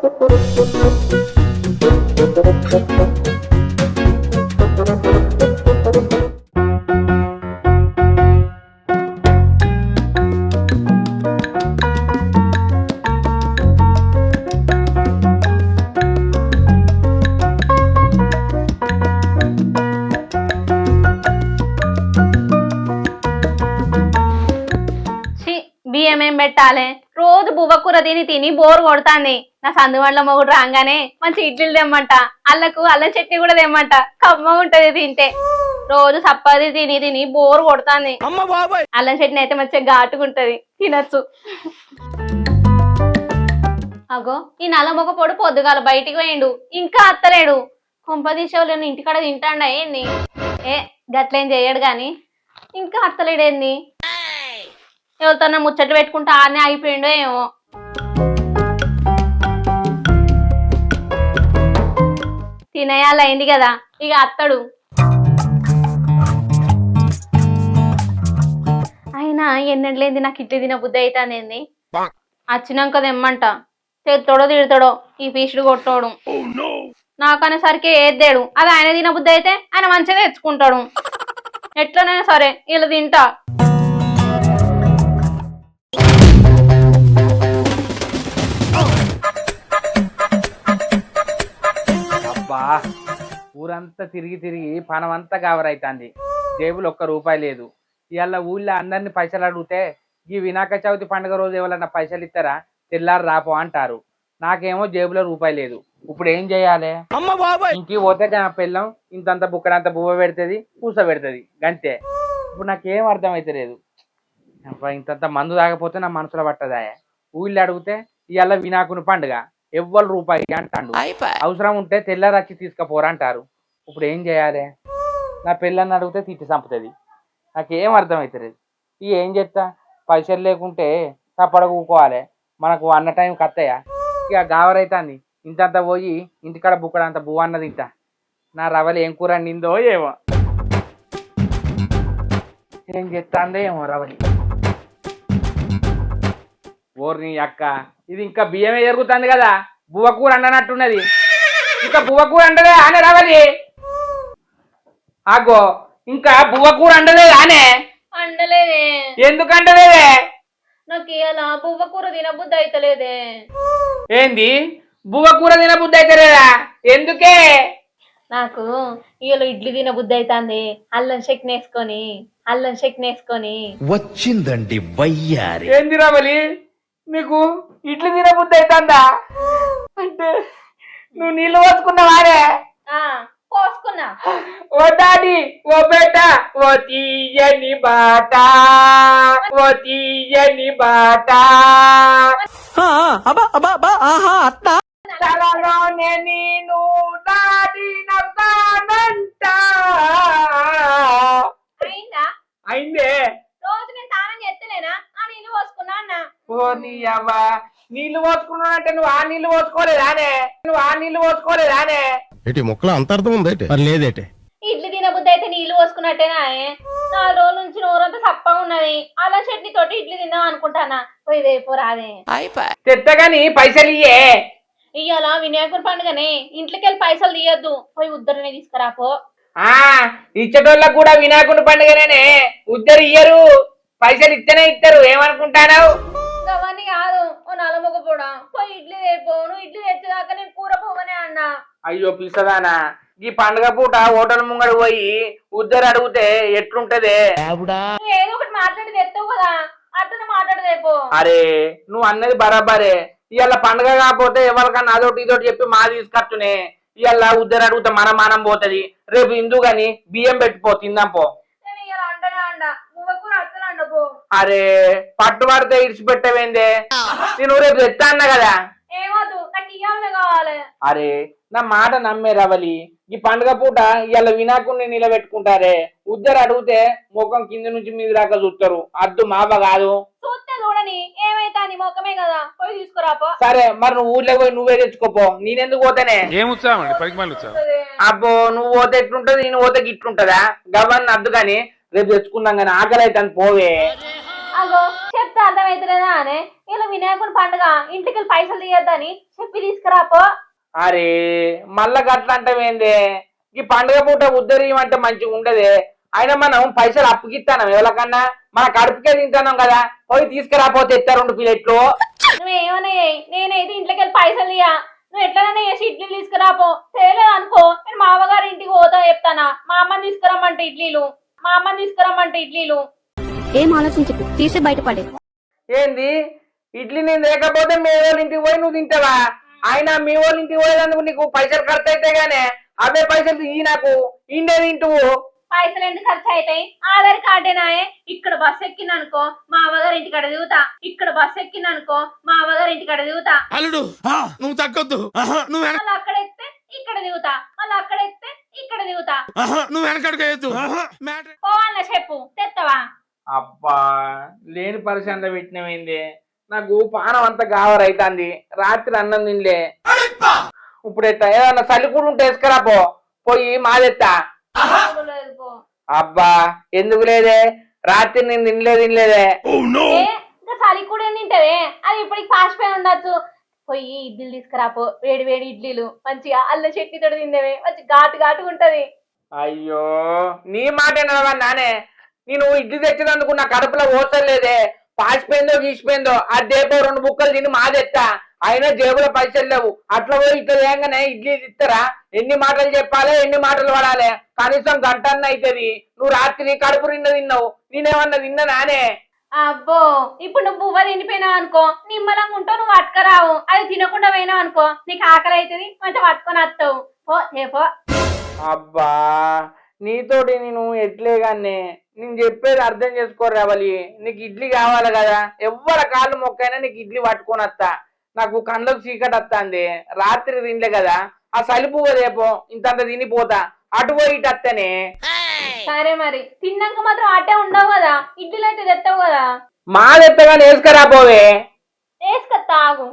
బియ్యం ఏం పెట్టాలి? రోజు బువ్వకూర తిని బోర్ కొడతాంది. నా సందువడ్ల మొగుడు రాగానే మంచి ఇడ్లీలు తెమ్మంట, అల్లకు అల్లం చట్నీ కూడా తెమ్మంట. కమ్మ ఉంటది తింటే. రోజు సప్పది తిని బోర్ కొడతాంది. అల్లం చట్నీ అయితే మంచిగా ఘాటుకుంటది, తినచ్చు. అగో ఈ నల్ల మొగ పొడు పొద్దుగాల బయటికి పోయిండు, ఇంకా అత్తలేడు. కొంపదీసేవాళ్ళు ఇంటికాడ తింటాండా ఏంది? ఏ గట్లేం చెయ్యడు గాని ఇంకా అత్తలేడేంది? ఎవరితోన్నా ముచ్చట్లు పెట్టుకుంటా ఆనే అయిపోయిండో ఏమో. తినేయాలి అయింది కదా, ఇక అత్తడు. అయినా ఎన్నట్లేంది నాకు ఇడ్లీ తిన బుద్ధి అవుతానేంది. వచ్చినాక తెమ్మంట, తెత్తోడో తిడతాడో ఈ పీసుడు కొట్టోడు. నాకు అనేసరికి ఏద్దాడు. అది ఆయన తిన బుద్ధి అయితే ఆయన మంచిగా తెచ్చుకుంటాడు. ఎట్లనైనా సరే ఇలా తింటా. ఊరంతా తిరిగి పనమంతా గావరైతాంది. జేబులు ఒక్క రూపాయి లేదు. ఇవాళ ఊళ్ళో అందరినీ పైసలు అడిగితే ఈ వినాయక చవితి పండుగ రోజు ఎవరన్నా పైసలు ఇస్తారా, తెల్లారు రాపో అంటారు. నాకేమో జేబులో రూపాయి లేదు. ఇప్పుడు ఏం చేయాలి? ఇంటికి పోతే పెళ్ళం ఇంతంత బుక్కడంత బువ్వ పెడుతుంది, పూస పెడుతుంది, గంతే. ఇప్పుడు నాకేం అర్థమైతే లేదు. ఇంతంత మందు తాగపోతే నా మనసులో పట్టదా? ఊళ్ళో అడిగితే ఇవాళ వినాయకుని పండుగ, ఎవ్వరు రూపాయి అంటాడు. అవసరం ఉంటే తెల్లారు వచ్చి తీసుకుపోరా అంటారు. ఇప్పుడు ఏం చేయాలి? నా పిల్లని అడిగితే తిట్టి చంపుతుంది. నాకేం అర్థమవుతుంది. ఇక ఏం చెప్తా? పైసలు లేకుంటే తప్పడ కూకోవాలి. మనకు అన్న టైం కత్తయ్యా. ఇక గావరైతాంది. ఇంతంత పోయి ఇంటికాడ బుక్కడంత బువ్వ అన్నది తింటా. నా రవలి ఏం కూర నిందో ఏమో, ఏం చెప్తాందో ఏమో రవలి. ఓర్ని అక్క, ఇది ఇంకా బియ్యమే జరుగుతుంది కదా, బువ్వకూర అండనట్టున్నది. ఇంకా బువ్వకూర అండలే ఆనే రావాలి. ఆగో ఇంకా బువ్వకూర అండలేదు ఆనే. అండలేదే. ఎందుకు అండలేదే? నాకు ఇలా బువ్వకూర తినబుద్ధి అయితలేదే. ఏంది బువ్వకూర తినబుద్ధి అయితలేదా? ఎందుకే? నాకు ఇలా ఇడ్లీ తినబుద్ధి అవుతుంది. అల్లం చట్నీ వేసుకొని వచ్చిందండి వయ్యారి. ఏంది రావాలి నీకు ఇడ్లీ తినబుద్ధి అవుతుందా? అంటే నువ్వు నీళ్ళు పోసుకున్నావారే? పోసుకున్నా. ఓ డాడీ, ఓ బేట, ఓ తీయని బాట, ఓ తీయని బాట, తలలోనే నేను డాడీ నవ్వుతానంట. అయిందా? అయిందే. రోజు నేను తానం చేస్తలేనా? ఆ నీళ్ళు పోసుకున్నా అన్న. ఓ నీ అవ్వ, నీళ్లు పోసుకున్నానంటే నువ్వు ఆ నీళ్లు పోసుకోలేదానే? ఏంటి మొక్కలో అంతర్థం ఉందేటి? లేదేటి? ఇడ్లీ తినబుద్ధి అయితే నీళ్లు పోసుకున్నట్టేనా? 4 రోజుల నుంచి నోరంతా సప్పగా ఉన్నది. అలా చట్నీ తోటి ఇడ్లీ తిందాం అనుకుంటానా. పోయి వేపో రాదే. చెత్తగాని పైసలు ఇయ్యే. ఇయ్యాల వినాయకుడి పండుగనే, ఇంట్లోకెళ్ళి పైసలు తీయద్దు, పోయి ఉద్దరనే తీసుకురాపో. ఇచ్చటోళ్ళకు కూడా వినాయకుడి పండుగనే, ఉద్దరు ఇయ్యరు, పైసలు ఇస్తేనే ఇస్తారు. ఏమనుకుంటావు? అవన్నీ కాదు, ఓ నలమొగ కూడా పోయి ఇడ్లీ వేపో. నువ్వు ఇడ్లీ తెచ్చేదాకా నేను కూర పోవనే అన్నా. అయ్యో పిసదానా, ఈ పండుగ పూట హోటల్ ముంగడు పోయి ఉద్దరు అడిగితే ఎట్లుంటదే? ఏదో ఒకటి మాట్లాడి తెస్తావు కదా, అట్లనే మాట్లాడదేపో. అరే నువ్వు అన్నది బరాబరే. ఇవాళ పండుగ కాకపోతే ఎవరికన్నా అదొకటి ఇదోటి చెప్పి మా తీసుకొచ్చునే. ఇవాళ ఉద్దరు అడిగితే మన మానం పోతుంది. రేపు ఇందు గాని బియ్యం పెట్టిపో, తిందాం పో. అరే పట్టు పడితే ఇడిచిపెట్టవేందే? నేను రేపు తెస్తా అన్నా కదా. అరే నా మాట నమ్మే రవలి. ఈ పండుగ పూట ఇవాళ వినాయకుడిని నిలబెట్టుకుంటారే. ఉద్దరు అడిగితే ముఖం కింద నుంచి మీద దాకా చూస్తారు. అద్దు మావ కాదు. సరే మరి నువ్వు ఊర్లో పోయి నువ్వే తెచ్చుకోపో. నేనెందుకు పోతానే? అబ్బో నువ్వు పోతే ఎట్లుంటది, నేను పోతే గిట్లుంటదా? గవర్న అద్దు గాని రేపు తెచ్చుకుందాం గాని. ఆకలి అయితే పోవే. చెప్తే అర్థమైతలేదా అనే ఇలా వినాయకుని పండుగ ఇంటికి వెళ్ళి పైసలు తీయద్దని చెప్పి తీసుకురాపో. అరే మళ్ళా గట్ల అంటావేందే? ఈ పండుగ పూట ఉద్దరీయమంటే మంచిగా ఉండదే. అయినా మనం పైసలు అప్పుకిస్తానం ఎవరికన్నా, మన కడుపుకే తింటున్నాం కదా. పోయి తీసుకురాపోతే ఇస్తా 2 ప్లేట్లు. నువ్వేమన్నా నేనైతే ఇంట్లోకి వెళ్ళి పైసలు తీయా. నువ్వు ఎట్లనైనా చేసి ఇడ్లీలు తీసుకురాపో. చేయలేదు అనుకో నేను మా అవ్వగారి ఇంటికి పోతా చెప్తానా. మా అమ్మని తీసుకురమ్మంటే ఇడ్లీలు. ఏం ఆలోచించకు, తీసి బయటపడే. ఏంది ఇడ్లీ నేను లేకపోతే మీ వాళ్ళ ఇంటికి పోయి నువ్వు తింటావా? అయినా మీ వాళ్ళ ఇంటికి పోయేందుకు నీకు పైసలు ఖర్చు అయితే గానే అవే పైసలు ఈ నాకు ఇండే తింటువు. పైసలు ఎందుకు ఖర్చు అవుతాయి? ఆధార్ కార్డేనాయే. ఇక్కడ బస్సు ఎక్కిననుకో మా అవ్వగారి ఇంటికాడ దిగుతా. అల్లుడు నువ్వు తగ్గొద్దు, మళ్ళీ అక్కడ ఎక్కితే ఇక్కడ దిగుతా. నువ్వు వెనకడుకోవద్దు. పోవాల చెప్పు తెత్తవా? అబ్బా లేని పరిశాంత పెట్టినమైంది. నాకు పానం అంతా గావరైతాంది. రాత్రి అన్నం తినలే. ఇప్పుడు ఎట్లా ఏదన్నా చలి కూడా ఉంటే వేసుకురాపో. పోయి మాదెత్తా. అబ్బా ఎందుకు లేదే? రాత్రి నేను తినలేదే. ఇంకా చలి కూడా తింటవే? అది ఇప్పటికి ఫాస్ట్ పై ఉండొచ్చు. పోయి ఇడ్లీలు తీసుకురాపో. వేడి వేడి ఇడ్లీలు మంచిగా అల్ల చట్నీ తోటి తిందేవే. మంచి ఘాటుగా ఉంటది. అయ్యో నీ మాట నానే. నేను ఇడ్లీ తెచ్చినందుకు నా కడుపులో ఓసలేదే. పాసిపోయిందో గీసిపోయిందో అదేపో 2 బుక్కలు తిని మాదెత్తా. అయినా జేబులో పైసలు లేవు. అట్లా పోయి ఇట్లా ఏంగానే ఇడ్లీ ఇస్తారా? ఎన్ని మాటలు చెప్పాలి, ఎన్ని మాటలు పడాలి? కనీసం గంట అన్న అవుతుంది. నువ్వు రాత్రి కడుపు నిండా తిన్నావు. నేనేమన్నా తిన్నా నానే? అబ్బో ఇప్పుడు నువ్వు బువ్వ తినిపోయినావు అనుకో నిమ్మలంగా ఉంటావు. నువ్వు పట్టుకరావు. అది తినకుండా పోయినావు అనుకో నీకు ఆకలి అవుతుంది. మంచిగా పట్టుకొని వస్తావు. పో. అబ్బా నీతోటి నేను ఎట్లే గానే నేను చెప్పేది అర్థం చేసుకోరావలి. నీకు ఇడ్లీ కావాలి కదా. ఎవ్వరి కాళ్ళు మొక్కైనా నీకు ఇడ్లీ పట్టుకొని వస్తా. నాకు కళ్ళకు చీకటి వస్తుంది. రాత్రి తినలే కదా. ఆ సలిపువ్వదేపో ఇంతంత తినిపోతా. అటు పోయి ఇటు వస్తేనే. సరే మరి తిన్నాక మాత్రం అట్టే ఉండవు కదా. ఇడ్లీలు అయితే తెస్తావు కదా. మాదెత్తగానే వేసుకురాపోవే. వేసుకొస్తా ఆగు.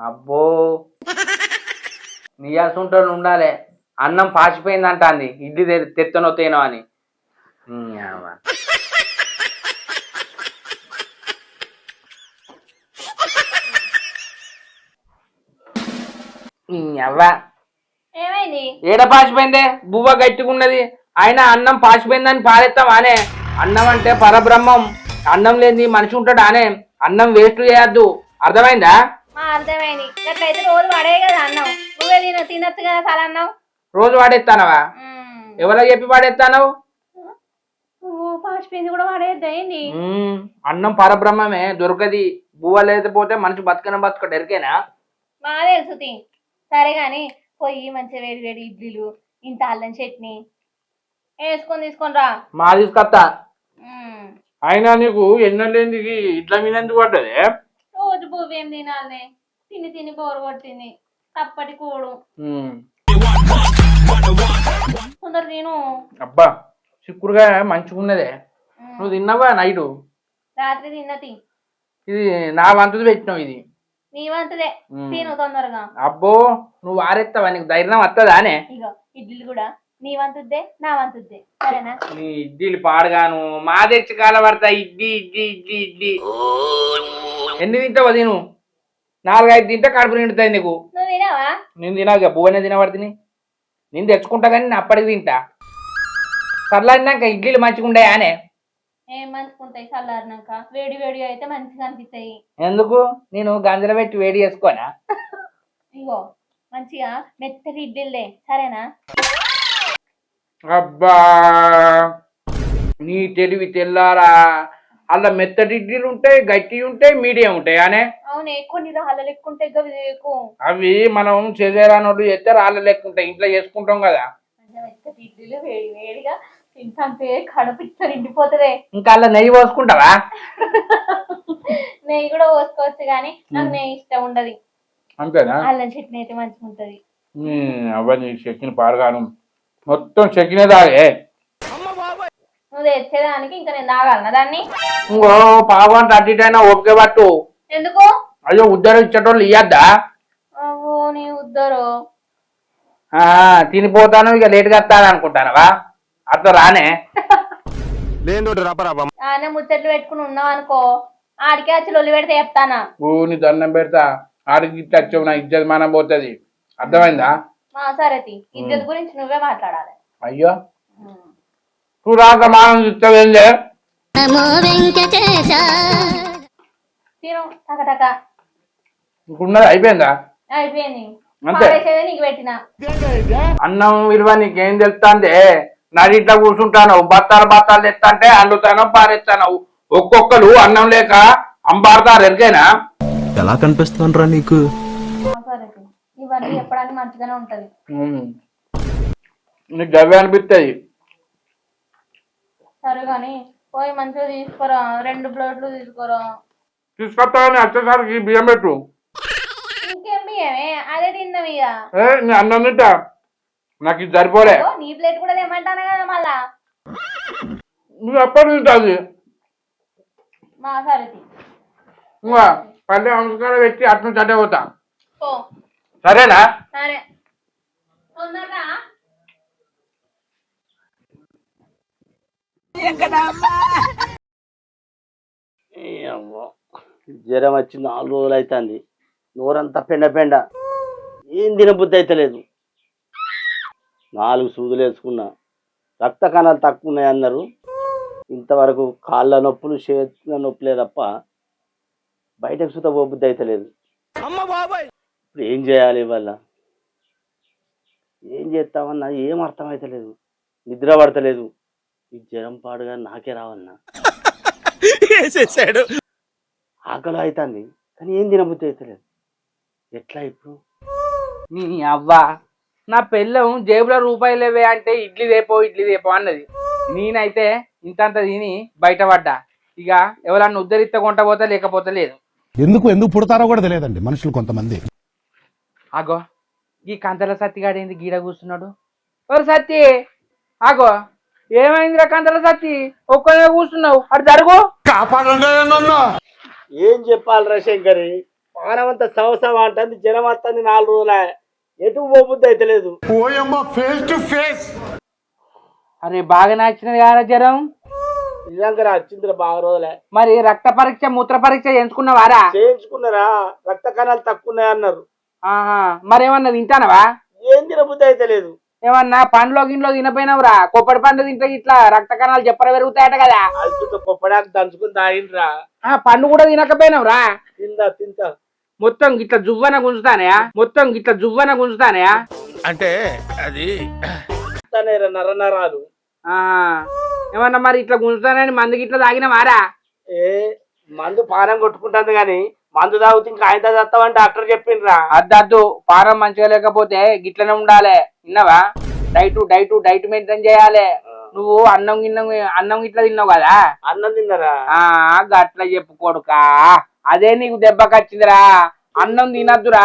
అబ్బో నీ అసుంటోళ్ళు ఉండాలి. అన్నం పాసిపోయిందంట అంది. ఇడ్లీ తెత్తనో తేనో అని. ఏమైంది? ఏడ పాసిపోయిందే? బువ్వ గట్టిగున్నది. అయినా అన్నం పాసిపోయిందని పారేస్తావానే? అన్నం అంటే పరబ్రహ్మం. అన్నం లేని మనిషి ఉంటాడు ఆనే. అన్నం వేస్ట్ చేయద్దు. అర్థమైందా? అర్థమైంది. అట్లయితే రోజు పడే కదా అన్నం. నువ్వే తినొచ్చు కదా చాలా అన్నం. రోజు వాడేస్తానవా? ఎవరో చెప్పి వాడేస్తానవు? పాసిపోయింది కూడా వాడేద్దాయింది. అన్నం పరబ్రహ్మమే, దొరకది. బువ్వ లేకపోతే మనిషి బతకడు. ఎరికేనా? బాగా తెలుసు. సరే గాని పోయి మంచిగా వేడి వేడి ఇడ్లీలు ఇంత అల్లం చట్నీ వేసుకొని తీసుకొని రా. మా తీసుకొస్తా. అయినా నీకు ఎన్నలేంది ఇట్లా మీద ఎందుకు పడ్డది? రోజు పువ్వు ఏం తినాలి? తిని బోరు కొట్టింది. తప్పటి కూడు కొందరు తిను. అబ్బా చిక్కుడుగా మంచిగా ఉన్నదే. నువ్వు తిన్నావా నైటు? రాత్రి తిన్నది. ఇది నా వంతుది పెట్టినావు. ఇది నీ వంతుదే. తిను తొందరగా. అబ్బో నువ్వు వారెత్తావా? నీకు ధైర్యం వస్తుందానే? ఇగో ఇడ్లీలు కూడా నీ వంతుద్దే నా వంతుద్దే. సరేనా? నీ ఇడ్లీలు పాడుగాను. మా తెచ్చి కాల పడతా. ఇడ్లీ ఎన్ని తింటావా? తిను. 4-5 తింటే కడుపు నిండుతాయి నీకు. నువ్వు తినావా? నేను తినాక బువ్వనే తినబడుతుంది. నేను తెచ్చుకుంటా కానీ నేను అప్పటికి తింటా. సర్లాడినాక ఇడ్లీలు మంచిగా ఉండయానే? ఏం మంచుకుంటాయి చల్లారినాక. వేడి వేడి అయితే మంచిగా అనిపిస్తాయి. ఎందుకు? నేను గంజల పెట్టి వేడి చేసుకోనా? ఇగో మంచిగా మెత్తటి ఇడ్లీలే. సరేనా? అబ్బా నీ తెలివి తెల్లారా. అలా మెత్తటి ఇడ్లీలు ఉంటాయి, గట్టి ఉంటాయి, మీడియం ఉంటాయి అనే. అవునే కొన్ని రాళ్ళ లెక్కుంటాయి. అవి మనం చేసేరానోళ్ళు చేస్తే రాళ్ళ లెక్క ఉంటాయి. ఇంట్లో చేసుకుంటాం కదా. మెత్తటి ఇడ్లీలు వేడి వేడిగా తింటే కడుపు ఇట్లా నిండిపోతుంది. ఇంకా అలా నెయ్యి పోసుకుంటావా? నెయ్యి కూడా పోసుకోవచ్చు కానీ నాకు నెయ్యి ఇష్టం ఉండదు. అంతేనా? అల్లం చట్నీ అయితే మంచిగా ఉంటది. అవన్నీ చెక్కిన పారగాను మొత్తం చెక్కినే తాగే. నువ్వు తెచ్చేదానికి ఇంకా నేను తాగాలనా దాన్ని? ఇంకో పావు అంటే అటు ఇటు అయినా ఓపిక పట్టు. ఎందుకు? అయ్యో ఉద్దరు ఇచ్చేటోళ్ళు ఇయ్యద్దా? అవో నీ ఉద్దరు. తినిపోతాను ఇక లేటుగా వస్తాను అనుకుంటానవా? అట్లా రానే. లేని రపరాప ఆయన ముచ్చట్లు పెట్టుకుని ఉన్నావు అనుకో ఆడికే వచ్చి లొల్లి పెడితే చెప్తానా నీ దండం పెడతా ఆడికి ఇట్లా వచ్చావు నా ఇజ్జత్ మానం పోతుంది అర్థమైందా సరేతి ఇద్దరి గురించి నువ్వే మాట్లాడాలి అయ్యో నువ్వు రాక మానం ఇస్తావేందే తిను టక ఇంకున్నది అయిపోయిందా అయిపోయింది అంతే. పారేసేదే నీకు పెట్టిన అన్నం విలువ నీకేం తెలుస్తాందే నది ఇట్లా కూర్చుంటాను బత్తాలు తెస్తాంటే అండుతాను పారేస్తాను ఒక్కొక్కరు అన్నం లేక అంబాడతారు ఎరికైనా ఎలా కనిపిస్తాను నీకు సరేతి ఇవన్నీ చెప్పడానికి మంచిగానే ఉంటది నీకు గవ్వే అనిపిస్తుంది సరే కానీ పోయి మంచిగా తీసుకోరా 2 ప్లేట్లు తీసుకోరా తీసుకొస్తావని వచ్చేసరికి బియ్యం పెట్టు ఇంకేం బియ్యమే అదే తిన్నాం ఇక నీ అన్నం తింటా నాకు ఇది సరిపోలే నీ ప్లేట్ కూడా తెమ్మంటాను కదా మళ్ళా నువ్వు ఎప్పటి తింటుంది సరేతి ఇంకా పల్లె వంశకాడ పెట్టి అట్ను చట్టే పోతా ఓ సరేనా సరే తొందరగా జ్వరం వచ్చి 4 రోజులు అవుతుంది నోరంతా పెండ ఏం తినబుద్ధి అవుతలేదు 4 సూదులు వేసుకున్నా రక్త కణాలు తక్కువ ఉన్నాయి అన్నారు ఇంతవరకు కాళ్ళ నొప్పులు చేతుల నొప్పులే తప్ప బయటకు సుత పోబుద్ధి అవుతలేదు ఇప్పుడు ఏం చేయాలి ఇవాళ ఏం చేస్తామన్నా ఏం అర్థమవుతలేదు నిద్ర పడతలేదు ఈ జ్వరం పాడుగా నాకే రావన్నా ఆకలి అవుతుంది కానీ ఏం తినబుద్ధి అవుతలేదు ఎట్లా ఇప్పుడు నీ అవ్వ నా పెళ్ళం జేబులో రూపాయలు లేవే అంటే ఇడ్లీ దేపో అన్నది నేనైతే ఇంతంత తిని బయటపడ్డా ఇక ఎవరన్నా ఉద్ధరిస్తే కొంట పోతా లేకపోతే లేదు ఎందుకు పుడతారో కూడా తెలియదండి మనుషులు కొంతమంది ఆగో ఈ కంతల సత్తిగాడు ఏంది గీడ కూర్చున్నాడు ఎవరు సత్తి ఆగో ఏమైందిరా కంతల సత్తి ఒక్కనే కూర్చున్నావు అటు జరుగు ఏం చెప్పాలి శంకరి పానమంతా సంవత్సరం అంటుంది జ్వరం వస్తుంది 4 రోజుల ఎటు పోబుద్ధి అయితే లేదు అరే బాగా నచ్చినది కదా జ్వరం నిజంగా వచ్చిందిరా బాగా రోజులే మరి రక్త పరీక్ష మూత్ర పరీక్ష చేయించుకున్నావారా చేయించుకున్నారా రక్త కణాలు తక్కువ ఉన్నాయి అన్నారు ఆహా మరేమన్నా తింటానవా ఏం తినబుద్ధి అయితే లేదు ఏమన్నా పండ్లో గిన్నెలో తినపోయినావురా కొప్పటి పండు తింటే ఇట్లా రక్త కణాలు చెప్పర పెరుగుతాయట కదా అల్చుతో కొప్పడానికి దంచుకుని తాగిండ్రా పండు కూడా తినకపోయినావురా తింటా మొత్తం గిట్ల జువ్వన గుంజుతానయా అంటే అది నరనరాలు ఏమన్నా మరి ఇట్లా గుంజుతానని మందు గిట్ల తాగినవారా ఏ మందు పానం కొట్టుకుంటుంది గాని మందు తాగుతూ ఇంకా ఆయన చేస్తామని డాక్టర్ చెప్పిండ్రా అద్దద్దు పానం మంచిగా లేకపోతే గిట్లనే ఉండాలి విన్నావా డైట్ మెయింటైన్ చేయాలి నువ్వు అన్నం గిట్ల తిన్నావు కదా అన్నం తిన్నారా గట్ల చెప్పుకోడుకా అదే నీకు దెబ్బకొచ్చిందిరా అన్నం తినద్దురా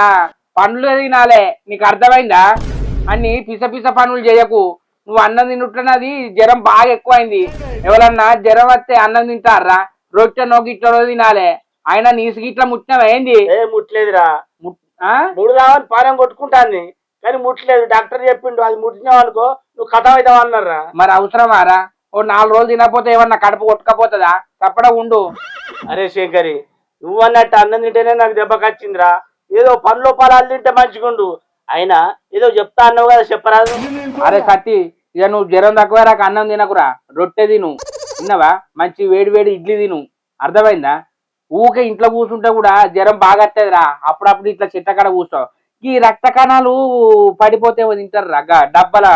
పండ్లు తినాలే నీకు అర్థమైందా అన్ని పిస పనులు చేయకు నువ్వు అన్నం తింటున్నది జ్వరం బాగా ఎక్కువైంది ఎవరన్నా జ్వరం వస్తే అన్నం తింటారా రొట్టెనో గిట్లనో తినాలే ఆయన నీసు గిట్ల ముట్టినవా ఏంది ఏ ముట్టలేదురా ముడుదామని పానం కొట్టుకుంటాను కానీ ముట్టలేదు డాక్టర్ చెప్పిండు అది ముట్టినావు అనుకో నువ్వు కథ అవుతావు అన్నారా మరి అవసరమారా ఓ 4 రోజులు తినకపోతే ఏమన్నా కడుపు కొట్టుకపోతుందా తప్పడా ఉండు అరే శంకరి నువ్వు అన్నట్టు అన్నం తింటేనే నాకు దెబ్బకొచ్చిందిరా ఏదో పండ్లు పొలాలు తింటే మంచిగుండు అయినా ఏదో చెప్తా అన్నావు కదా చెప్పరాదు అరే సత్తి ఇక నువ్వు జ్వరం తక్కువ రాక అన్నం తినకురా రొట్టె తిను తిన్నవా మంచి వేడి ఇడ్లీ తిను అర్థమైందా ఊకే ఇంట్లో కూర్చుంటే కూడా జ్వరం బాగా వస్తుందిరా అప్పుడప్పుడు ఇట్లా చెట్టకాడ కూర్చోవు ఈ రక్త కణాలు పడిపోతే తింటారు రా డబ్బల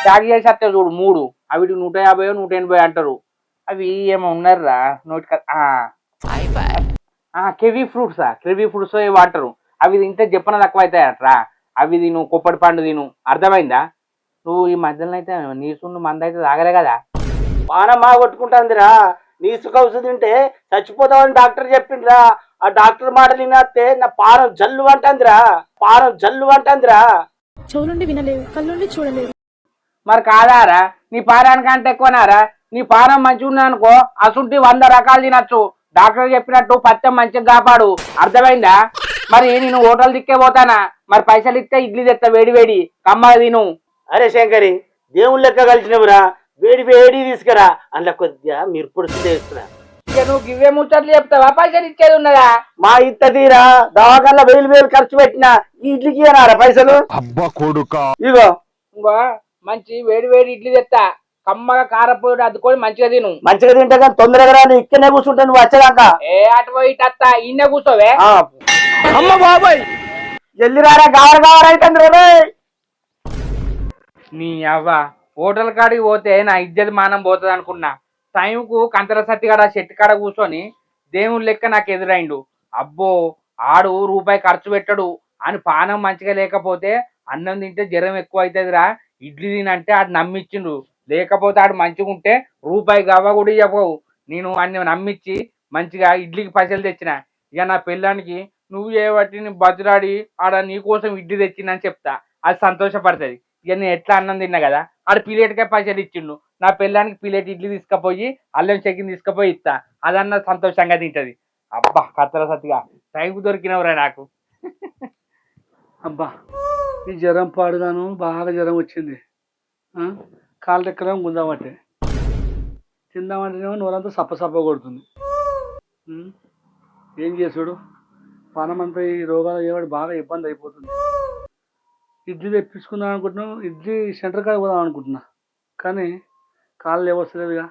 ప్యాక్ చేసి వస్తే చూడు 3 అవి 150 180 అంటారు అవి ఏమో ఉన్నారురా నోటి కివీ ఫ్రూట్స్ ఏవో అంటారు అవి తింటే చెప్పన తక్కువ అవుతాయట్రా అవి తిను కొప్పటి పండు తిను అర్థమైందా నువ్వు ఈ మధ్యలో అయితే నీసుండు మంద అయితే తాగలే కదా పానం బాగా కొట్టుకుంటుందిరా నీసు కౌసు తింటే చచ్చిపోతావని డాక్టర్ చెప్పిండ్రా ఆ డాక్టర్ మాటలు వినస్తే నా పానం జల్లు అంటుందిరా చెవులుండి వినలేవు కళ్ళుండి చూడలేవు మరి కాదారా నీ పానానికంటే ఎక్కువనారా నీ పానం మంచిగా ఉన్నా అనుకో అసుంటి 100 రకాలు తినచ్చు డాక్టర్ చెప్పినట్టు పత్యం మంచిగా కాపాడు అర్థమైందా మరి నేను హోటల్ దిక్కే పోతానా మరి పైసలు ఇస్తే ఇడ్లీ తెస్తా వేడి కమ్మగా తిను అరే శంకరి దేవుని లెక్క కలిసినవురా వేడి వేడి తీసుకురా అందులో కొద్దిగా మీరు పొడుచు చేస్తున్నా. ఇక నువ్వు గివ్వే ముచ్చట్లు చెప్తావా, పైసలు ఇచ్చేది ఉన్నదా? మా ఇంత తీరా దవాఖాన 1000 ఖర్చు పెట్టిన ఈ ఇడ్లీకి అన్నారా పైసలు? అబ్బా కొడుకా ఇగో ఇంకో మంచి వేడి వేడి ఇడ్లీ తెస్తా, కమ్మగా కారపొడి అద్దుకొని మంచిగా తిను. మంచిగా తింటా కానీ తొందరగా రా, నువ్వు ఇక్కడనే కూర్చుంటా నువ్వు వచ్చేదాకా. ఏ అటు పోయి ఇటు అత్తా, ఇన్నే కూర్చోవే. అమ్మ బాబాయ్ జల్ది రారా, గావర అవుతుంది రే. నీ అవ్వ హోటల్ కాడికి పోతే నా ఇజ్జత్ మానం పోతుంది అనుకున్నా. టైంకు కంతల సత్తి కాడ చెట్టు కాడ కూర్చొని దేవుని లెక్క నాకు ఎదురైండు. అబ్బో ఆడు రూపాయి ఖర్చు పెట్టడు అని పానం మంచిగా లేకపోతే అన్నం తింటే జ్వరం ఎక్కువ అవుతుందిరా, ఇడ్లీ తినంటే ఆడు నమ్మిచ్చిండు. లేకపోతే ఆడు మంచిగా ఉంటే రూపాయి గవ్వ కూడా చెప్పవు. నేను అన్ని నమ్మిచ్చి మంచిగా ఇడ్లీకి పైసలు తెచ్చిన. ఇక నా పిల్లానికి నువ్వు చేయబట్టి నేను బతులాడి ఆడ నీ కోసం ఇడ్లీ తెచ్చిందని చెప్తా, అది సంతోషపడుతుంది. ఇక నేను ఎట్లా అన్నం తిన్నా కదా, ఆడు ప్లేట్కే పైసలు ఇచ్చిండు. నా పిల్లానికి ప్లేట్ ఇడ్లీ తీసుకుపోయి అల్లం చెక్కిని తీసుకుపోయి ఇస్తా, అదన్న సంతోషంగా తింటది. అబ్బా కత్తల సత్తిగా టైంకు దొరికినవరా నాకు. అబ్బా ఈ జ్వరం పాడుగాను బాగా జ్వరం వచ్చింది. కాళ్ళ ఎక్కడం గుందామంటే తిందామంటేనేమో నోరంతా సప్ప కొడుతుంది. ఏం చేసుడు పానమంతా ఈ రోగాలు ఏవాడు బాగా ఇబ్బంది అయిపోతుంది. ఇడ్లీ తెప్పించుకుందాం అనుకుంటున్నాం, ఇడ్లీ సెంటర్ కాడ పోదాం అనుకుంటున్నా, కానీ కాళ్ళు ఏవస్తలేదుగా.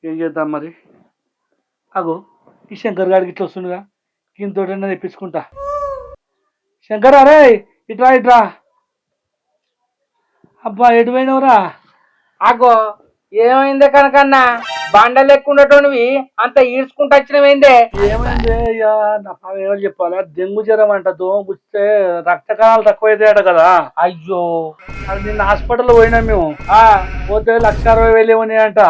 ఏం చేద్దాం మరి? అగో ఈ శంకర్ గారికి ఇట్లా వస్తుండగా ఇంతోటన్నా తెప్పించుకుంటా. శంకర్ అరే ఇట్రా ఇట్రా. అబ్బా ఎటు పోయినవురా? అగో ఏమైందే కనకన్నా, బండలు ఎక్కుండటోనివి అంత ఈడ్చుకుంటూ వచ్చినవేందే? ఏమైంది అయ్యా? ఎవరు చెప్పాలా? డెంగు జ్వరం అంట, దోమ గుస్తే రక్త కణాలు తక్కువైతాయట కదా. అయ్యో అది నిన్న హాస్పిటల్ పోయినా మేము. పోతే 1,60,000 ఉన్నాయంట.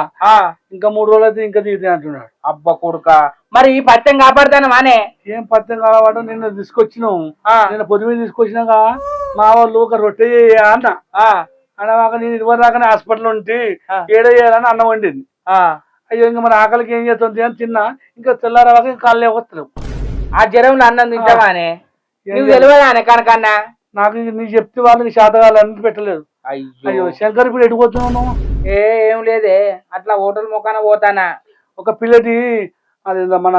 ఇంకా 3 రోజులు అయితే ఇంకా దిగుతాయి అంటున్నాడు. అబ్బా కొడుక, మరి ఈ పత్యం కాపాడుతాను మానే. ఏం పత్యం కాలవాడు నిన్న తీసుకొచ్చినాం. నిన్న పొద్దున్న తీసుకొచ్చినాక మా వాళ్ళు ఒక రొట్టె అన్న అనవాక నేను 20 దాకానే హాస్పిటల్ ఉంటే ఏడయ్యాలని అన్నం వండింది. అయ్యో ఇంకా మన ఆకలికి ఏం చేస్తుంది అని తిన్నా, ఇంకా తెల్లారవాక కాళ్ళే వస్తలేవు. ఆ జ్వరంలో అన్నం తింటావానే? నువ్వు తెలియదానే కనకన్నా? నాకు నీ చెప్తే వాళ్ళకి శాతకాలన్నీ పెట్టలేదు. అయ్యో శంకర్ ఇప్పుడు ఎడిపోతున్నావు? ఏం లేదే, అట్లా హోటల్ మొక్కన పోతానా. ఒక పిల్లటి అది మన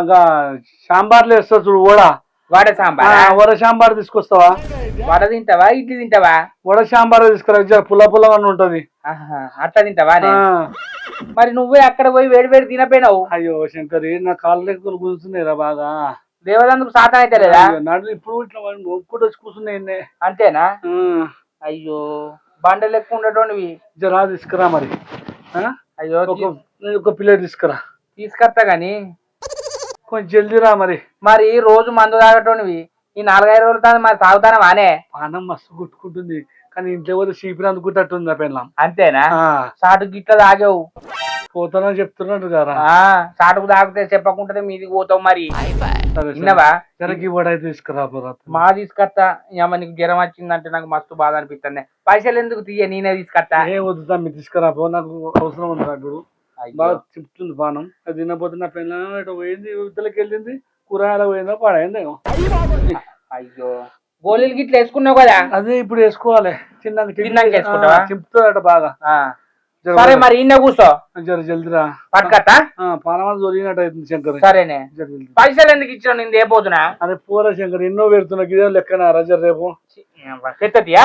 సాంబార్లు వేస్తా చూడు, వడ సాంబార్. వడ సాంబార్ తీసుకొస్తావా? వడ తింటావా ఇడ్లీ తింటావా? వడ సాంబార్ తీసుకురా, పుల్ల అని ఉంటది. అట్లా తింటావా? మరి నువ్వే అక్కడ పోయి వేడి వేడి తినపోయినావు. అయ్యో శంకర్ నా కాళ్ళ లెక్కలు కూర్చున్నాయిరా బాగా. దేవదందుకు సాతం అయితే లేదా? నడు ఇప్పుడు ఇట్లా ఒక్కటి వచ్చి కూర్చున్నాయి. అంతేనా? అయ్యో బండలు ఎక్కువ ఉండటోనివి. జరా తీసుకురా మరి. అయ్యో ఒక ప్లేట్ తీసుకురా. తీసుకొస్తా గాని కొంచెం జల్దీ రా మరి. మరి రోజు మందు తాగటోనివి ఈ 4-5 రోజులు మరి తాగుతానా వానే? పానం మస్తు గుట్టుకుంటుంది, కానీ ఇంట్లో పోతే చీపిరి అందుకుంటట్టుంది ఆ పెళ్ళం. అంతేనా? సాటుకు గిట్లా తాగావు పోతానని చెప్తున్నాడు కదా. సాటుకు తాగితే చెప్పకుంటే మీదికి పోతావు. మరి విన్నావా? జరగి వడ తీసుకురా. మా తీసుకొస్తా. నీకు జ్వరం వచ్చిందంటే నాకు మస్తు బాధ అనిపిస్తుంది. పైసలు ఎందుకు తీయ, నేనే తీసుకొస్తా. ఏ వద్దుతా మీరు తీసుకురా పో, నాకు అవసరం ఉంది. అప్పుడు బాగా చెప్తుంది పానం. అది తినపోతే నా పెళ్ళం ఇటు పోయింది, ఇద్దరికి వెళ్ళింది, కూరగాయలు పోయిందో పడైందేమో. అయ్యో గోళీలు గిట్లా వేసుకున్నావు కదా? అదే ఇప్పుడు వేసుకోవాలి. తిన్నాక వేసుకుంటావా? చెప్తాడట బాగా. సరే మరి ఇన్న కూర్చో. జర జల్దిరా పట్టుకత్తా. పానమాలు దొరికినట్టు అవుతుంది శంకర్. సరేనే. పైసలు ఎందుకు ఇచ్చావు? నేను ఏ పోతున్నా? అదే పోరా శంకర్, ఎన్నో పెడుతున్నా, ఇదే లెక్కన రజర్ రేపు ఎత్తతియా?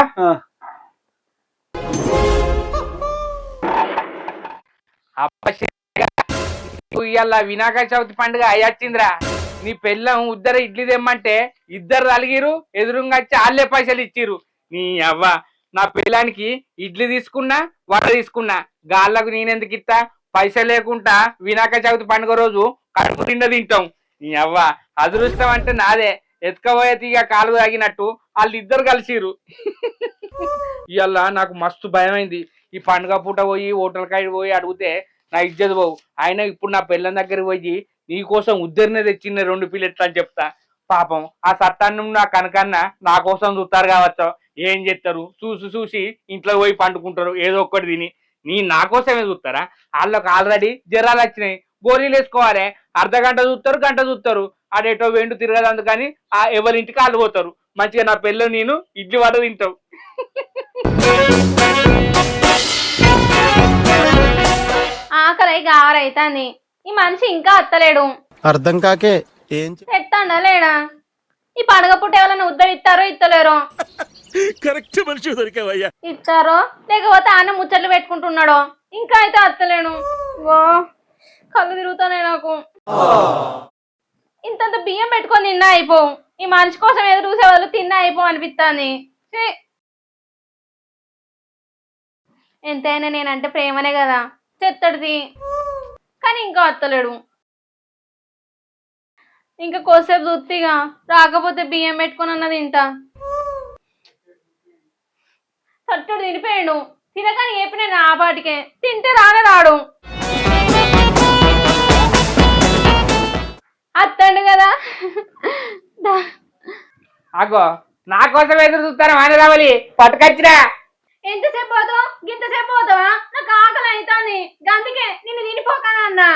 ఇవాళ వినాయక చవితి పండుగ అయ్యొచ్చిందిరా. నీ పెళ్ళం ఉద్దర ఇడ్లీ తెమ్మంటే ఇద్దరు అలిగిరు, ఎదురుగా వచ్చి వాళ్ళే పైసలు ఇచ్చిరు. నీ అవ్వ నా పెళ్ళానికి ఇడ్లీ తీసుకున్నా, వడ తీసుకున్నా, గాళ్ళకు నేనెందుకు ఇస్తా? పైసలు లేకుండా వినాయక చవితి పండుగ రోజు కడుపు తిండ తింటాం. నీ అవ్వ అదృష్టం అంటే నాదే. ఎత్తుకపోయే తీగ కాలు తాగినట్టు వాళ్ళిద్దరు కలిసిరు. ఇవాళ నాకు మస్తు భయమైంది. ఈ పండుగ పూట పోయి హోటల్ కాడి పోయి అడిగితే నా ఇజ్జత్ పోవు. ఆయన ఇప్పుడు నా పిల్లల దగ్గరికి పోయి నీకోసం ఉద్దరినే తెచ్చిన 2 ప్లేట్లు అని చెప్తా. పాపం ఆ సత్తాన్నం నా కనకన్నా నా కోసం చూస్తారు కావచ్చు. ఏం చేస్తారు? చూసి ఇంట్లో పోయి పండుకుంటారు ఏదో ఒక్కటి తిని. నా కోసమే చూస్తారా? వాళ్ళకి ఆల్రెడీ జ్వరాలు వచ్చినాయి, గోళీలు వేసుకోవాలి. అర్ధగంట చూస్తారు, గంట చూస్తారు, ఆడేటో వెండు తిరగదు. అందుకని ఎవరింటికి వాళ్ళు పోతారు. మంచిగా నా పిల్లలు నేను ఇడ్లీ వడ తింటావు. అవుతాంది. ఈ మనిషి ఇంకా అత్తలేడు. అర్థం కాకే ఏం ఎత్తాడా లేడా? ఈ పండుగ పూట ఎవరైనా ఉద్దరిస్తారో ఇత్తలేరో? కరెక్ట్ మనిషి దొరికావయ్యా. ఇస్తారో లేకపోతే ఆయన ముచ్చట్లు పెట్టుకుంటున్నాడో? ఇంకా అయితే అత్తలేను. ఓ కళ్ళు తిరుగుతానే నాకు. ఇంతంత బియ్యం పెట్టుకొని తిన్నా అయిపో. ఈ మనిషి కోసం ఎదురు చూసే వాళ్ళు తిన్నా అయిపో అనిపిస్తాంది. ఎంతైనా నేనంటే ప్రేమనే కదా చెత్తడిది. కానీ ఇంకా అత్తలేడు. ఇంకా కొద్దిసేపు చూస్తిగా రాకపోతే బియ్యం పెట్టుకొని అన్నది తింటా. తట్టుడు తినిపోయాడు. తినకాని చెప్పిన నా పాటికే తింటే రాడు. అత్తండు కదా. అగో నా కోసం ఎదురు చూస్తాను వాణి రావాలి పట్టుకొచ్చిరా. ఎంతసేపు పోతావు? గింతసేపు పోతావా? నాకు ఆకలి అవుతాంది. అందుకే నిన్ను తినిపోకానా అన్నా.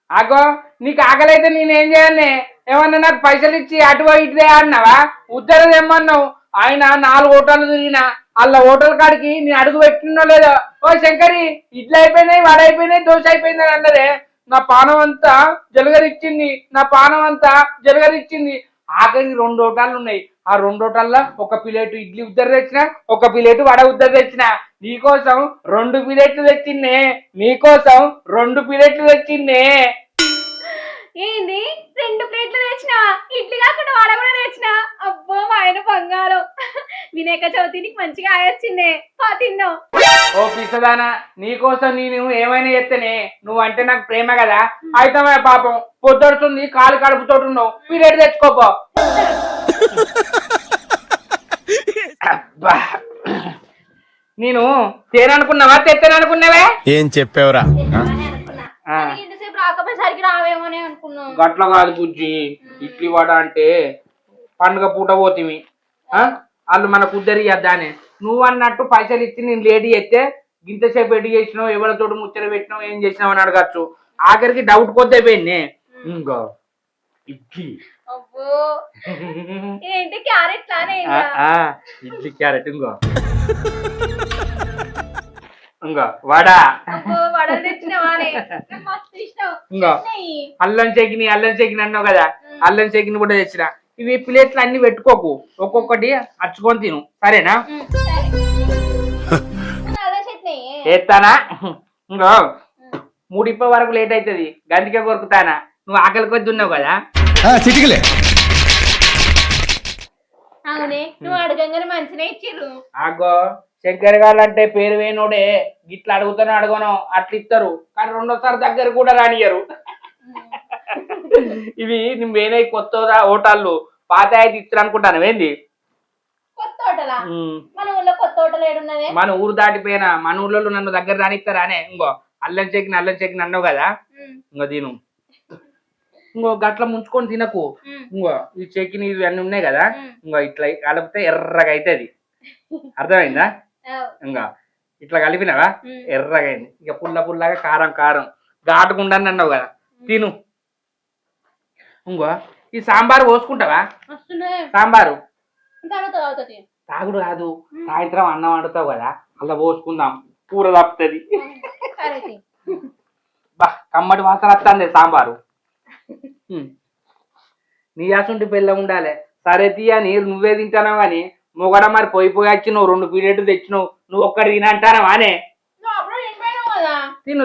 అగో నీకు ఆకలి అయితే నేనేం చేయాలి? ఏమన్నా నాకు పైసలు ఇచ్చి అటు ఇటుదే అన్నావా? ఉత్తరం తెమ్మన్నావు. ఆయన 4 హోటళ్ళు తిరిగినా అల్ల హోటల్ కాడికి నేను అడుగు పెట్టినో లేదో. ఓ శంకరి ఇడ్లు అయిపోయినాయి, వడ అయిపోయినాయి, దోశ అయిపోయింది అని అన్నదే. నా పానం అంతా జలగరిచ్చింది. ఆఖరికి 2 హోటళ్ళు ఉన్నాయి. ఆ 2 హోటల్లో ఒక ప్లేటు ఇడ్లీ ఉద్దరు తెచ్చిన, ఒక ప్లేటు వడ ఉద్దరు తెచ్చిన. నీకోసం 2 ప్లేట్లు తెచ్చిందే. ఏంది 2 ప్లేట్లు తెచ్చినా? ఇడ్లీ కాకుండా వడ కూడా తెచ్చినా? అబ్బో మా ఆయన బంగారం. వినాయక చవితి నీకు మంచిగా ఆయొచ్చిందే. తిన్నావు. ఓ పిసదానా, నీకోసం నేను ఏమైనా చేస్తేనే. నువ్వంటే నాకు ప్రేమ కదా. అయితే పాపం పొద్దుడుతుంది, కాలు కడుపుతోటి ఉన్నావు, పీరియడ్ తెచ్చుకోపో. నేను తేననుకున్నావా తెత్తననుకున్నావే? ఏం చెప్పావురా? ఇంతసేపు రాకపోయేసరికి రావేమోనే అనుకున్నావు. గట్ల కాదు బుజ్జి. ఇడ్లీ వడ అంటే పండుగ పూట పోతివి. వాళ్ళు మనకు ఉద్దరి చేద్దానే. నువ్వు అన్నట్టు పైసలు ఇచ్చి నేను లేడీ అయితే గింతసేపు ఎడి చేసినావు, ఎవరితోటి ముచ్చట పెట్టినావు, ఏం చేసినావు అని అడగచ్చు. ఆఖరికి డౌట్ కొద్దే పోయింది. ఇంకో ఇడ్లీ ఏంటి క్యారెట్ లానే ఇడ్లీ క్యారెట్ ఇంకో వడ వడలు తెచ్చినవానే. మస్తు ఇష్టం. ఇంకో అల్లం చెకిని అన్నావు కదా, అల్లం చెకిని కూడా తెచ్చిన. ఇవి ప్లేట్లు అన్ని పెట్టుకోకు, ఒక్కొక్కటి అచ్చుకొని తిను, సరేనా? ఎత్తానా? ఇంకో 3:30 వరకు లేట్ అవుతుంది, గంటకే కొరుకుతానా. నువ్వు ఆకలి కొద్ది ఉన్నావు కదా. చిటికలే అవునే, నువ్వు అడగంగానే మంచిగా ఇచ్చిర్రు. ఆగో శంకర్ గారు అంటే పేరు వేణుడే. గిట్లా అడుగుతాను అడగను అట్లా ఇస్తారు, కానీ 2వ సారి దగ్గర కూడా రానియరు. ఇవి నువ్వేనే కొత్త హోటళ్ళు పాత అయితే ఇస్తారు అనుకుంటాను. ఏంది కొత్త హోటలా? మన ఊళ్ళో కొత్త హోటల్ ఏడున్నది? మన ఊరు దాటిపోయినా మన ఊళ్ళో నన్ను దగ్గర రానిస్తారానే. ఇంకో అల్లం చెక్కిన అన్నావు కదా, ఇంకో తిను. ఇంకో గట్ల ముంచుకొని తినకు. ఇంకో ఈ చెక్కిన ఇవి అన్ని ఉన్నాయి కదా, ఇంకో ఇట్లా కలిపితే ఎర్రగా అవుతుంది. అర్థమైందా? ఇంకా ఇట్లా కలిపినావా ఎర్రగా అయింది. ఇక పుల్లగా కారం ఘాటుకుండా అన్నావు కదా, తిను. ఇంకో ఈ సాంబారు పోసుకుంటావా? సాంబారు తాగుడు కాదు, సాయంత్రం అన్నం వండుతావు కదా, అలా పోసుకుందాం, కూర తప్పుతుంది. బా కమ్మటి వాసన వస్తుంది సాంబారు. నీ అసంటి పిల్ల ఉండాలి. సరే తీయ నీరు నువ్వే తింటానావు కానీ మొగడ మరి పోయి వచ్చినావు, 2 పీరియడ్లు తెచ్చినావు, నువ్వు ఒక్కటి తినంటానావు అనే.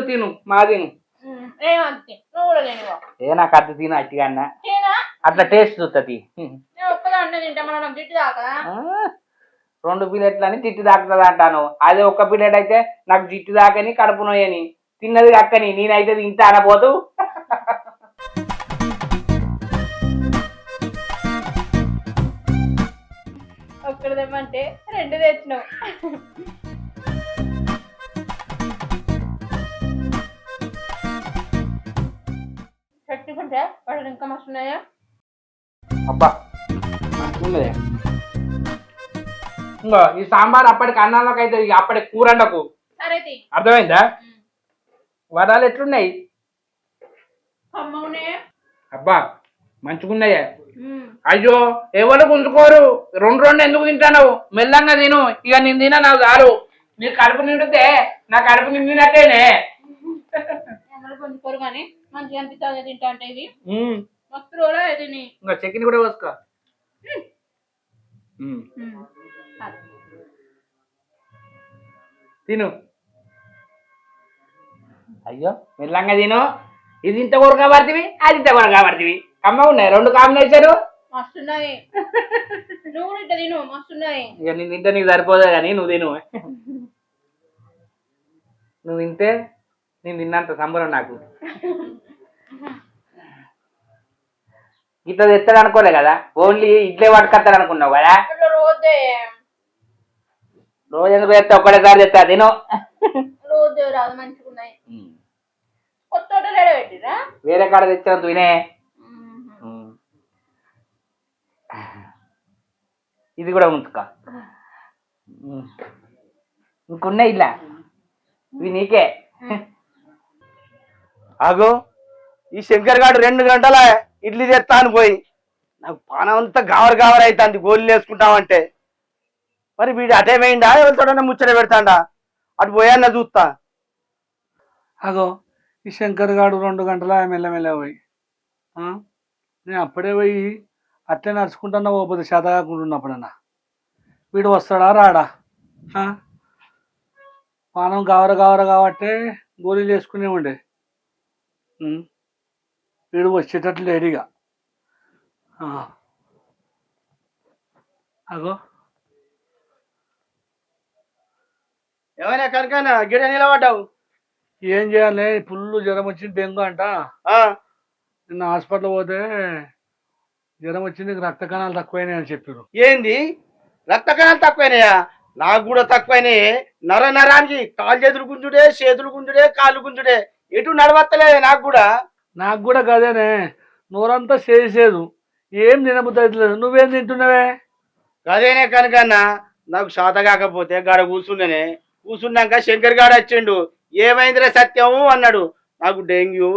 తిను మా తిను. ఏ నాకు అద్దు తిన అట్టిగా అన్న, అట్లా టేస్ట్ చూస్తుంది. 2 పీరియడ్లు అని తిట్టి తాకుతుంది అంటాను. అదే 1 పీరియడ్ అయితే నాకు జిట్టు దాకని కడుపు నొయ్యని, తిన్నది అక్కని, నేనైతే తింటా అనబోతు. ఒక్కడదేమంటే 2 తెచ్చినావు. పెట్టుకుంటే వాడు ఇంకా మస్తు ఉన్నాయా? అబ్బా మంచిగున్నదే. ఇంకో ఈ సాంబార్ అప్పటికి అన్నంలోకి అయితే అప్పటికి కూరండకు, అర్థమైందా? వడాలు ఎట్లున్నాయి? అబ్బా మంచిగున్నాయే. అయ్యో ఎవరు గుంజుకోరు, 2 ఎందుకు తింటావు? మెల్లంగా తిను. ఇక నేను తిన నాకు చాలు. నీ కడుపు నిండితే నా కడుపు నిండినట్టేనే. అందరూ కొంచుకోరు కానీ మంచిగా అనిపిస్తుంది తింటా అంటే ఇది మస్తు రోలా ఇది ఇంకా చట్నీ కూడా పోసుకో. తిను. అయ్యో మెల్లంగా తిను. ఇది ఇంత కూర కాబడుతుంది, అది ఇంత కూర కాబడుతుంది. కమ్మ ఉన్నాయి రెండు కాంబినేషన్. మస్తున్నాయి. నువ్వు ఇట్లా తిను మస్తున్నాయి. ఇక నేను తింటే నీకు సరిపోదా కానీ నువ్వు తిను. నువ్వు తింటే నేను తిన్నంత సంబరం నాకు. ఇట్లా తెస్తాడు అనుకోలే కదా, ఓన్లీ ఇడ్లే పట్టుకొస్తాడు అనుకున్నావు కదా. రోజే రోజు ఎందుకు తెస్తా, ఒక్కడేసారి తెస్తా తిను. రోజు రాదు మంచిగా ఉన్నాయి. కొత్త రెడీ పెట్టిరా వేరే కాడ తెచ్చాను తినే. ఇది కూడా ఉంచుకో. ఇంకున్నాయి ఇలా, ఇవి నీకే. ఆగో ఈ శంకర్ గారు 2 గంటల ఇడ్లీ తెస్తా అని పోయి నాకు పానం అంతా గావర్ అవుతుంది గోళీలు వేసుకుంటామంటే. మరి వీడు అటే పోయిందా ఎవరితోడన్నా ముచ్చట పెడతాడా? అటు పోయాన్న చూస్తా. అగో ఈ శంకర్ గాడు 2 గంటల మెల్లమెల్ల పోయి నేను అప్పుడే పోయి అట్లే నడుచుకుంటున్నా పోతే శాత కాకుండా ఉన్నప్పుడన్నా వీడు వస్తాడా రాడా? పానం గావర కాబట్టి గోళీలు వేసుకునే ఉండే. వీడు వచ్చేటట్లు లేడిగా. అగో ఏమైనా కనుకనా గిడ నిలబడ్డావు? ఏం చేయాలి, ఫుల్ జ్వరం వచ్చింది, డెంగు అంట. నిన్న హాస్పిటల్ పోతే జ్వరం వచ్చింది, రక్త కణాలు తక్కువైనాయి అని చెప్పారు. ఏంది రక్త కణాలు తక్కువైనాయా? నాకు కూడా తక్కువైనాయి. నరానికి కాలు చేతులు గుంజుడే కాళ్ళు గుంజుడే, ఎటు నడవత్తలేదు నాకు కూడా కదేనే, నోరంతా చేసేదు, ఏం తినబుద్ధి అవుతలేదు. నువ్వేం తింటున్నావే? కదేనే కనుకన్నా నాకు శాత కాకపోతే గాడ కూర్చున్నాక శంకర్ గాడు వచ్చిండు. ఏమైందిరా సత్యము అన్నాడు. నాకు డెంగ్యూ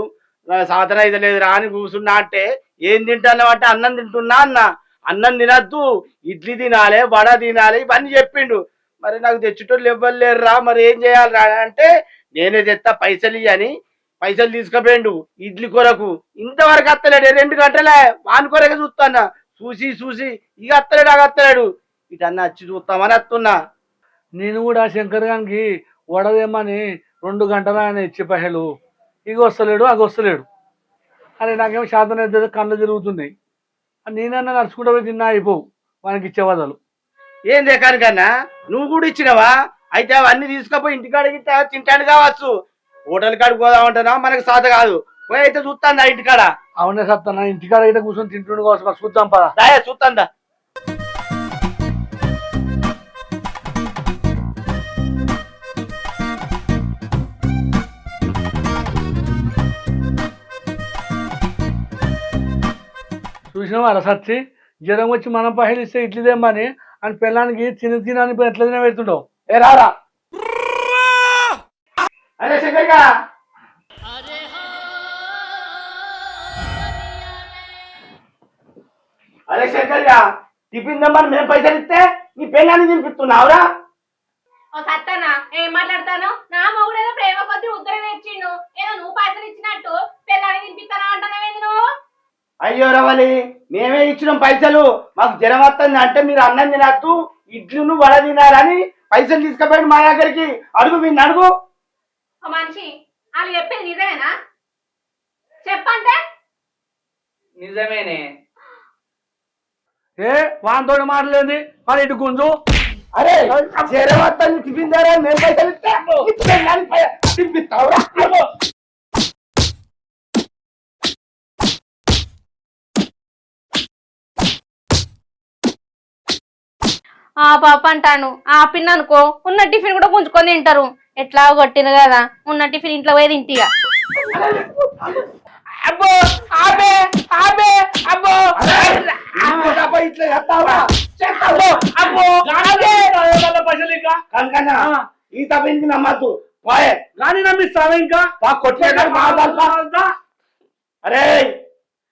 సాధన అయితే లేదురా అని కూర్చున్నా అంటే, ఏం తింటున్నావు అంటే అన్నం తింటున్నా అన్న. అన్నం తినద్దు, ఇడ్లీ తినాలి, వడ తినాలి, ఇవన్నీ చెప్పిండు. మరి నాకు తెచ్చేటోళ్ళు ఇవ్వలేరురా, మరి ఏం చేయాలిరా అంటే, నేనే తెస్తా పైసలు ఇయ్యని పైసలు తీసుకుపోయిండు ఇడ్లీ కొరకు. ఇంతవరకు అత్తలేడు. 2 గంటలే వాని కొరకే చూస్తాన్నా. చూసి ఇక అత్తలేడు. ఇటన్నా వచ్చి చూస్తామని వస్తున్నా. నేను కూడా శంకర్ గారికి వడదేమని 2 గంటల ఆయన ఇచ్చే పైసలు ఇక వస్తలేడు, అవి వస్తలేడు. అరే నాకేమో శాతం అయితే కళ్ళు తిరుగుతున్నాయి. నేనన్నా నడుచుకుంటూ పోయి తిన్నా అయిపోవు వానికి ఇచ్చే బదులు. ఏందే కనుకన్నా నువ్వు కూడా ఇచ్చినవా? అయితే అవన్నీ తీసుకుపోయి ఇంటికాడికి తింటాడు కావచ్చు. హోటల్ కాడికి పోదామంటున్నా, మనకు సాధ కాదు. పోయి అయితే చూస్తాందా ఇంటికాడ? అవునే సత్తా, ఇంటికాడ అయితే కూర్చొని తింటుండు కావచ్చు. చూద్దాం పదా, చూస్తాందా. చూసినావా సచ్చి, జ్వరం వచ్చి మనం పైసలు ఇస్తే ఇడ్లీ తెమ్మని అని పిల్లానికి తినని ఎట్లా తిన పెడుతుండవు. ఏ రారా అరే శంకర్గా, టిఫిన్ తెమ్మని మేము పైసలు ఇస్తే నీ పిల్లాన్ని తినిపిస్తున్నావురా? సత్తనా ఏం మాట్లాడతాను? నా మొగుడు ఏదో ప్రేమ కొద్ది ఉత్తరం ఇచ్చిండు, ఏదో నువ్వు పైసలు ఇచ్చినట్టు పిల్లని తినిపిస్తానా అంటున్నావేంది నువ్వు? అయ్యో రవలి, మేమే ఇచ్చినాం పైసలు. మాకు జ్వరం వస్తుంది అంటే మీరు అన్నం తినద్దు, ఇడ్లీను వడ తినాలని పైసలు తీసుకుపోయి మా దగ్గరికి. అడుగు మీరు అడుగు. మనిషి వాళ్ళు చెప్పేది నిజమేనా? చెప్పంటే నిజమేనే. ఏ వాంతో మాటలేంది, వాడు ఇటు గుంజు. అరే జ్వరం వస్తుంది టిఫిన్ ద్వారా మేము పైసలు ఇస్తే తినిపిస్తావురా? ఆ పాప అంటాను ఆపిన్ననుకో ఉన్న టిఫిన్ కూడా పుంజుకొని తింటారు. ఎట్లా కొట్టిను కదా, ఉన్న టిఫిన్ ఇంట్లో పోయి తింటిగా. అబ్బో ఆపే ఆపే అబ్బో పైసలు ఇంకా ఈ తప్ప నమ్మద్దు పోయే కానీ నమ్మిస్తావా ఇంకా కొట్టే. అరే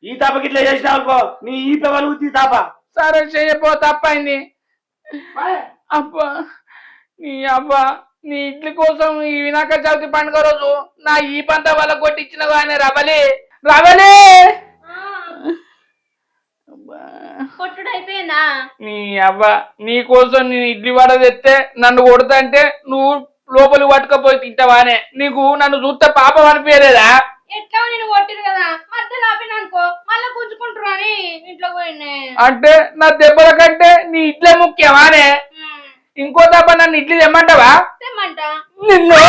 ఈ తప్పకి ఇట్లా చేసినావుకో నీ ఈ పలుగుతుంది తాప. సరే చెయ్యపో, తప్పైంది. అబ్బా నీ అబ్బా నీ ఇడ్లీ కోసం ఈ వినాయక చవితి పండుగ రోజు నా ఈ పంట వల్ల కొట్టించిన కానీ రవలి రవలి కొట్టుడు అయిపోయిందా? నీ అవ్వ నీ కోసం నేను ఇడ్లీ వడ తెస్తే నన్ను కొడతా అంటే నువ్వు లోపలి పట్టుకపోయి తింటావానే? నీకు నన్ను చూస్తే పాపం అనిపించలేదా? ఎట్లా నేను కొట్టిరు కదా మధ్యలో ఆపిన అనుకో మళ్ళీ గుంజుకుంటారు అని ఇంట్లో పోయినా. అంటే నా దెబ్బల కంటే నీ ఇడ్లే ముఖ్యమానే? ఇంకో దెబ్బ నన్ను ఇడ్లీ తెమ్మంటావా? తెమ్మంట. నిన్ను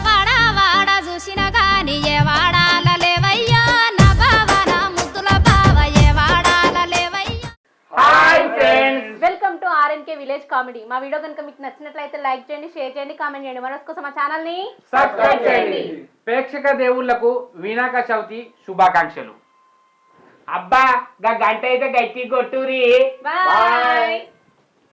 వాడా వాడా చూసిన గాని ఏ వాడాల లేవయ్యా నా బావ నా ముద్దుల బావ ఏ వాడాల లేవయ్యా. Hi friends, welcome to RNK village comedy. మా వీడియో కనుక మీకు నచ్చినట్లయితే లైక్ చేయండి, షేర్ చేయండి, కామెంట్ చేయండి. మన కోసం మా ఛానల్ ని సబ్స్క్రైబ్ చేయండి. ప్రేక్షక దేవుళ్లకు వినాయక చవితి శుభాకాంక్షలు. అబ్బా గా గంట అయితే గట్టి కొట్టురి. బాయ్.